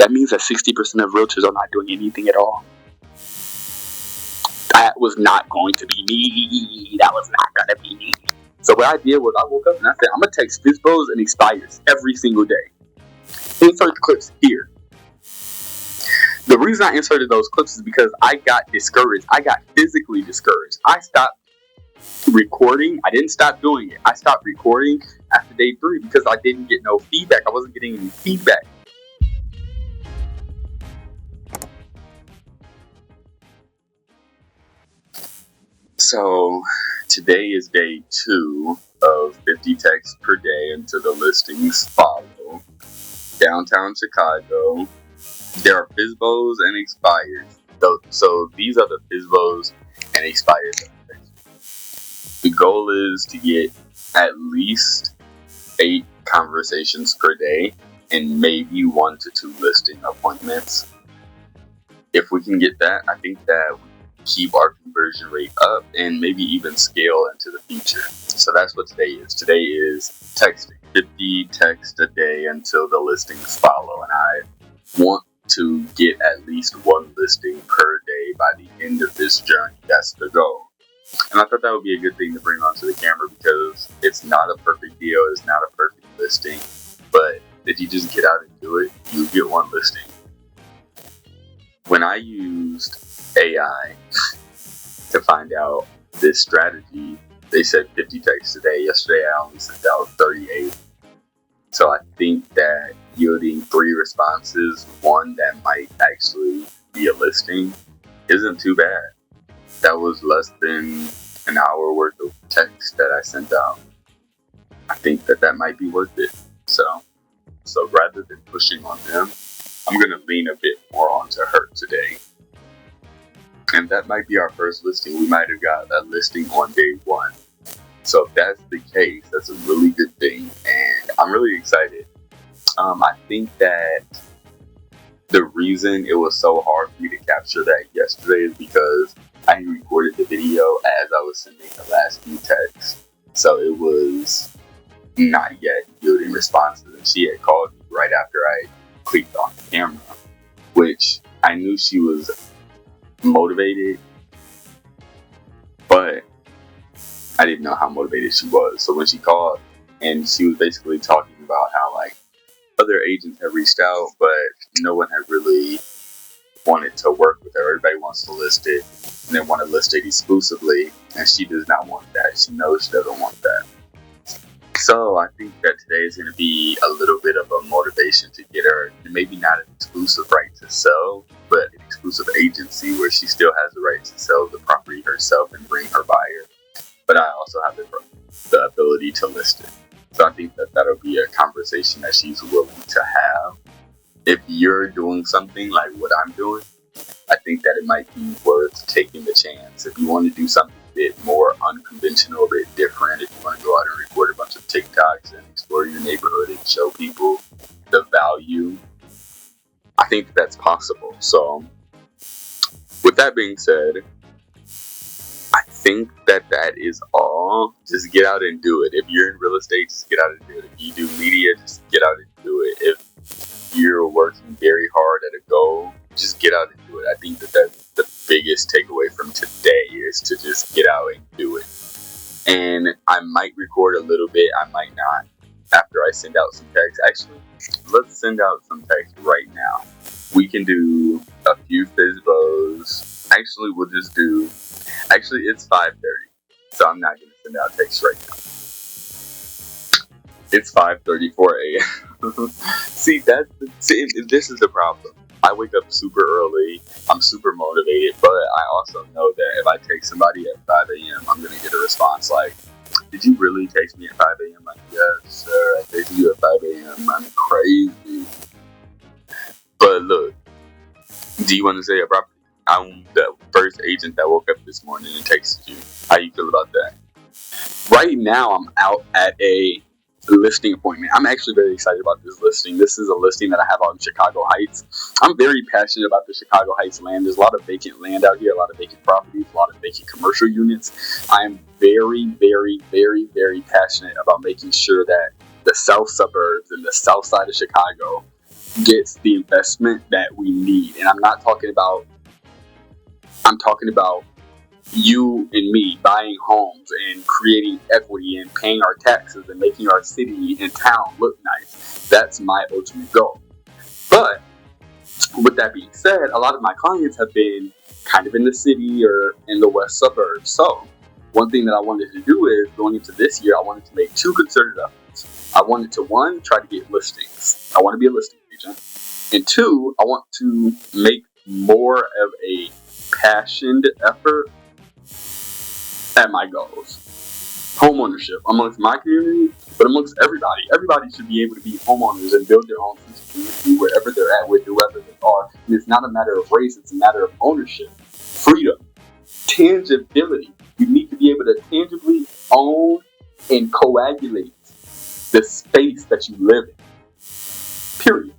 That means that 60% of realtors are not doing anything at all. That was not going to be me. That was not going to be me. So what I did was I woke up and I said, I'm going to text FSBOs and expires every single day. Insert clips here. The reason I inserted those clips is because I got discouraged. I got physically discouraged. I stopped recording. I didn't stop doing it. I stopped recording after day 3 because I didn't get no feedback. I wasn't getting any feedback. So today is day 2 of 50 texts per day until the listings follow. Downtown Chicago. There are FSBOs and expires. So these are the FSBOs and expires. The goal is to get at least 8 conversations per day and maybe 1 to 2 listing appointments. If we can get that, I think that we keep our conversion rate up and maybe even scale into the future. So that's what today is. Today is texting. 50 texts a day until the listings follow. And I want to get at least 1 listing per day by the end of this journey. That's the goal. And I thought that would be a good thing to bring onto the camera because it's not a perfect deal. It's not a perfect listing. But if you just get out and do it, you get 1 listing. When I used AI to find out this strategy, they said 50 texts a day. Yesterday I only sent out 38. So I think that yielding 3 responses, 1 that might actually be a listing, isn't too bad. That was less than an hour worth of text that I sent out. I think that might be worth it. So rather than pushing on them, I'm going to lean a bit more onto her today. And that might be our first listing. We might have got a listing on day 1. So if that's the case, that's a really good thing. And I'm really excited. I think that the reason it was so hard for me to capture that yesterday is because I recorded the video as I was sending the last few texts. So it was not yet yielding responses. And she had called me right after I clicked on the camera, which I knew she was motivated, but I didn't know how motivated she was. So when she called and she was basically talking about how like other agents have reached out, but no one had really wanted to work with her. Everybody wants to list it and they want to list it exclusively, and she does not want that. She knows she doesn't want that. So I think that today is going to be a little bit of a motivation to get her, maybe not an exclusive right to sell, but an exclusive agency where she still has the right to sell the property herself and bring her buyer. But I also have the ability to list it. So I think that that'll be a conversation that she's willing to have. If you're doing something like what I'm doing, I think that it might be worth taking the chance. If you want to do something a bit more unconventional, a bit different, if you want to go out and record a bunch of TikToks and explore your neighborhood and show people the value, I think that's possible. So with that being said, I think that is all. Just get out and do it. If you're in real estate, just get out and do it. If you do media, just get out and do it. If you're working very hard at a goal, just get out and do it. I think that that's the biggest takeaway from today is to just get out and do it. And I might record a little bit, I might not, after I send out some text. Actually, let's send out some text right now. We can do a few FSBOs. Actually, we'll just do... Actually, it's 5:30, so I'm not going to send out text right now. It's 5:34 a.m. See, this is the problem. I wake up super early. I'm super motivated, but I also know that if I text somebody at 5 a.m., I'm going to get a response like, did you really text me at 5 a.m.? Like, yes, sir, I texted you at 5 a.m. I'm crazy. But look, do you want to say a property? I'm the first agent that woke up this morning and texted you. How you feel about that? Right now, I'm out at a listing appointment. I'm actually very excited about this listing. This is a listing that I have out in Chicago Heights. I'm very passionate about the Chicago Heights land. There's a lot of vacant land out here, a lot of vacant properties, a lot of vacant commercial units. I am very, very, very, very passionate about making sure that the south suburbs and the south side of Chicago gets the investment that we need. And I'm talking about you and me buying homes and creating equity and paying our taxes and making our city and town look nice. That's my ultimate goal. But with that being said, a lot of my clients have been kind of in the city or in the west suburbs. So one thing that I wanted to do is, going into this year, I wanted to make 2 concerted efforts. I wanted to, 1, try to get listings. I want to be a listing agent. And 2, I want to make more of a passioned effort at my goals. Home ownership amongst my community, but amongst everybody. Everybody should be able to be homeowners and build their own sense of community wherever they're at with whoever they are. And it's not a matter of race, it's a matter of ownership, freedom, tangibility. You need to be able to tangibly own and coagulate the space that you live in. Period.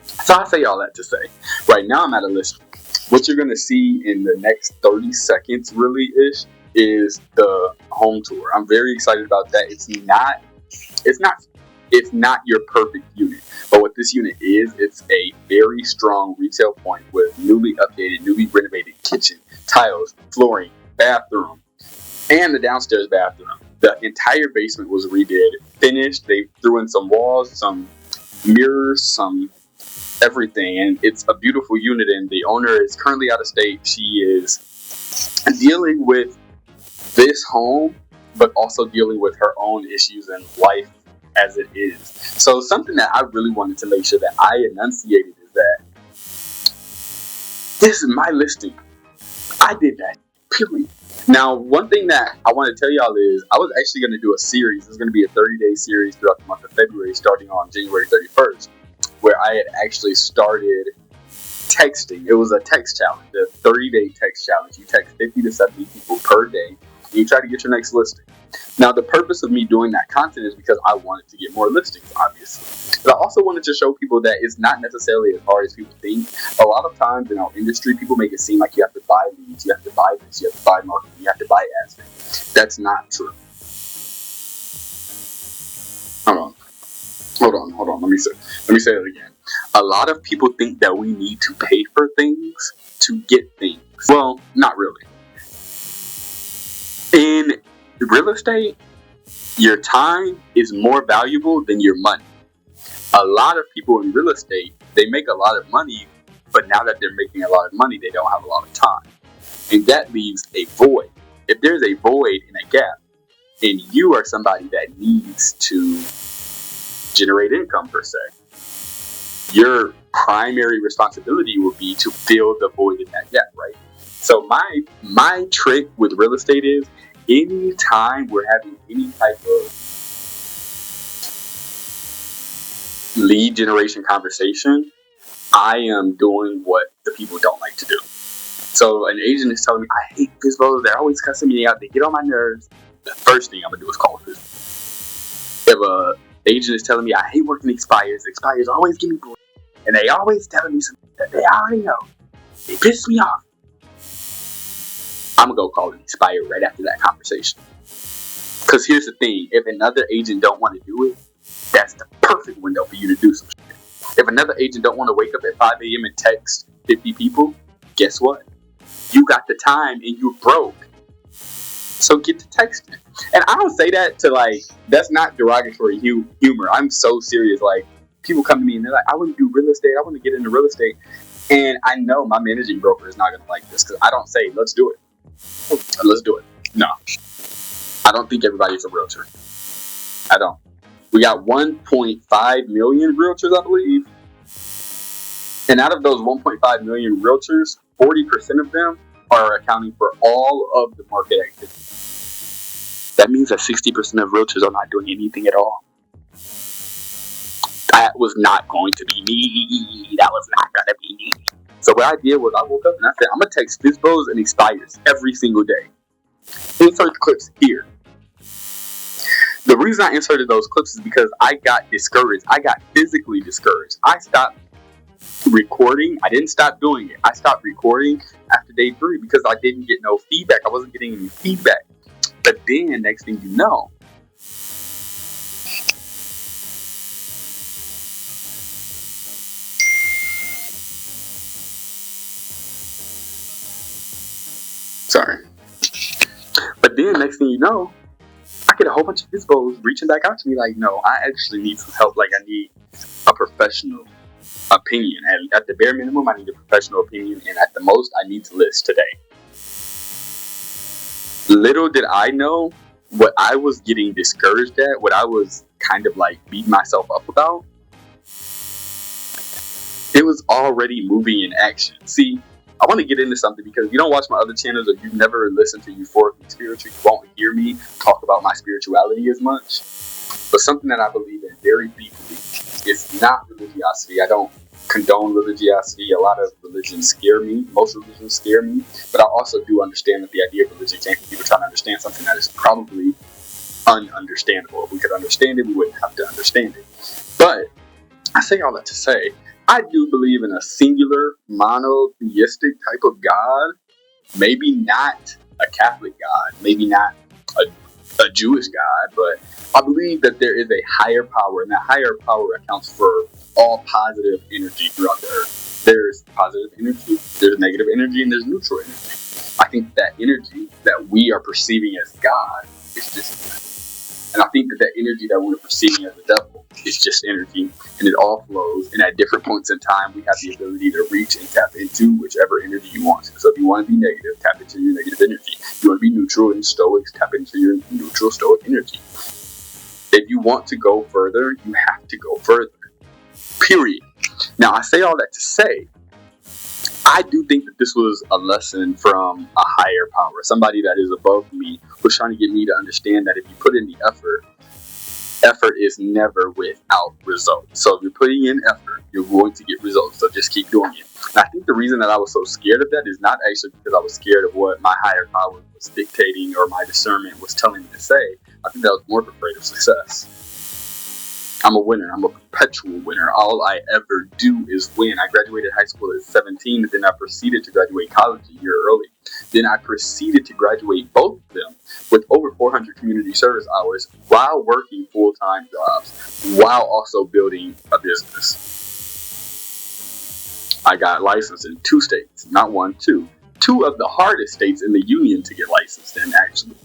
So I say all that to say, right now I'm at a listing. What you're going to see in the next 30 seconds really-ish is the home tour. I'm very excited about that. It's not your perfect unit, but what this unit is, it's a very strong retail point with newly updated, newly renovated kitchen, tiles, flooring, bathroom, and the downstairs bathroom. The entire basement was redid, finished. They threw in some walls, some mirrors, some everything, and it's a beautiful unit. And the owner is currently out of state. She is dealing with this home, but also dealing with her own issues in life as it is. So something that I really wanted to make sure that I enunciated is that this is my listing. I did that, period. Now, one thing that I want to tell y'all is I was actually going to do a series. It's going to be a 30-day series throughout the month of February, starting on January 31st, where I had actually started texting. It was a text challenge, a 30-day text challenge. You text 50 to 70 people per day, and you try to get your next listing. Now, the purpose of me doing that content is because I wanted to get more listings, obviously. But I also wanted to show people that it's not necessarily as hard as people think. A lot of times in our industry, people make it seem like you have to buy leads, you have to buy this, you have to buy marketing, you have to buy ads. That's not true. Hold on. Let me say it again. A lot of people think that we need to pay for things to get things. Well, not really. In real estate, your time is more valuable than your money. A lot of people in real estate, they make a lot of money, but now that they're making a lot of money, they don't have a lot of time. And that leaves a void. If there's a void and a gap, and you are somebody that needs to generate income per se, your primary responsibility will be to fill the void in that gap, right? So my trick with real estate is, anytime we're having any type of lead generation conversation, I am doing what the people don't like to do. So an agent is telling me, I hate FSBOs, they're always cussing me out, they get on my nerves. The first thing I'm going to do is call FSBO. If an agent is telling me, I hate working expires always give me bull, and they always telling me something that they already know, they piss me off, I'm going to go call an expire right after that conversation. Because here's the thing, if another agent don't want to do it, that's the perfect window for you to do some shit. If another agent don't want to wake up at 5 a.m. and text 50 people, guess what? You got the time and you're broke. So get to texting. And I don't say that to that's not derogatory humor. I'm so serious. People come to me and they're like, I want to do real estate. I want to get into real estate. And I know my managing broker is not going to like this because I don't say, let's do it. Let's do it. No. I don't think everybody's a realtor. I don't. We got 1.5 million realtors, I believe. And out of those 1.5 million realtors, 40% of them are accounting for all of the market activity. That means that 60% of realtors are not doing anything at all. That was not going to be me. That was not going to be me. So what I did was I woke up and I said, I'm going to text FSBOs and expires every single day. Insert clips here. The reason I inserted those clips is because I got discouraged. I got physically discouraged. I stopped recording. I didn't stop doing it. I stopped recording after day 3 because I didn't get no feedback. I wasn't getting any feedback. But then, next thing you know, Sorry. But then next thing you know, I get a whole bunch of FSBOs reaching back out to me like, no, I actually need some help. Like, I need a professional opinion. And at the bare minimum, I need a professional opinion. And at the most, I need to list today. Little did I know what I was getting discouraged at, what I was kind of like beating myself up about. It was already moving in action. See, I want to get into something because if you don't watch my other channels or you've never listened to Euphorically Spiritual, you won't hear me talk about my spirituality as much. But something that I believe in very deeply is not religiosity. I don't condone religiosity. A lot of religions scare me. Most religions scare me. But I also do understand that the idea of religion came from people trying to understand something that is probably ununderstandable. If we could understand it, we wouldn't have to understand it. But I say all that to say, I do believe in a singular, monotheistic type of God. Maybe not a Catholic God, maybe not a Jewish God, but I believe that there is a higher power, and that higher power accounts for all positive energy throughout the earth. There's positive energy, there's negative energy, and there's neutral energy. I think that energy that we are perceiving as God is just, and I think that energy that we're perceiving as the devil is just energy, and it all flows. And at different points in time, we have the ability to reach and tap into whichever energy you want. So if you want to be negative, tap into your negative energy. If you want to be neutral and stoic, tap into your neutral stoic energy. If you want to go further, you have to go further. Period. Now, I say all that to say, I do think that this was a lesson from a higher power, somebody that is above me, was trying to get me to understand that if you put in the effort is never without results. So if you're putting in effort, you're going to get results. So just keep doing it. And I think the reason that I was so scared of that is not actually because I was scared of what my higher power was dictating or my discernment was telling me to say. I think that was more afraid of success. I'm a winner. I'm a perpetual winner. All I ever do is win. I graduated high school at 17, and then I proceeded to graduate college a year early. Then I proceeded to graduate both of them with over 400 community service hours while working full-time jobs, while also building a business. I got licensed in 2 states, not 1, 2. 2 of the hardest states in the union to get licensed in, actually.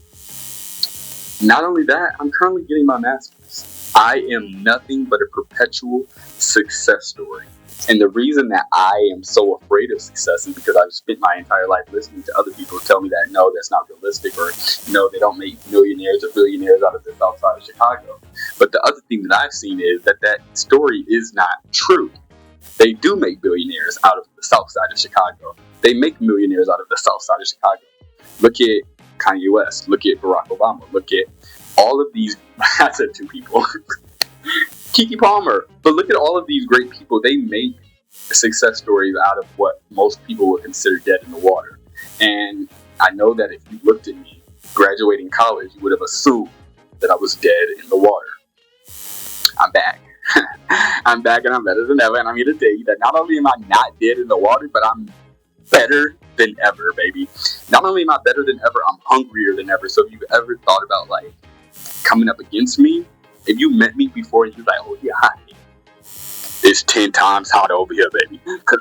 Not only that, I'm currently getting my master's. I am nothing but a perpetual success story. And the reason that I am so afraid of success is because I've spent my entire life listening to other people tell me that no, that's not realistic, or no, they don't make millionaires or billionaires out of the south side of Chicago. But the other thing that I've seen is that story is not true. They do make billionaires out of the south side of Chicago. They make millionaires out of the south side of Chicago. Look at Kanye West. Look at Barack Obama. Look at all of these, I said 2 people, Keke Palmer. But look at all of these great people. They make success stories out of what most people would consider dead in the water. And I know that if you looked at me graduating college, you would have assumed that I was dead in the water. I'm back. I'm back and I'm better than ever. And I'm here to tell you that not only am I not dead in the water, but I'm better than ever, baby. Not only am I better than ever, I'm hungrier than ever. So if you've ever thought about like coming up against me, if you met me before and you're like, oh yeah, hi, it's 10 times hotter over here, baby. Because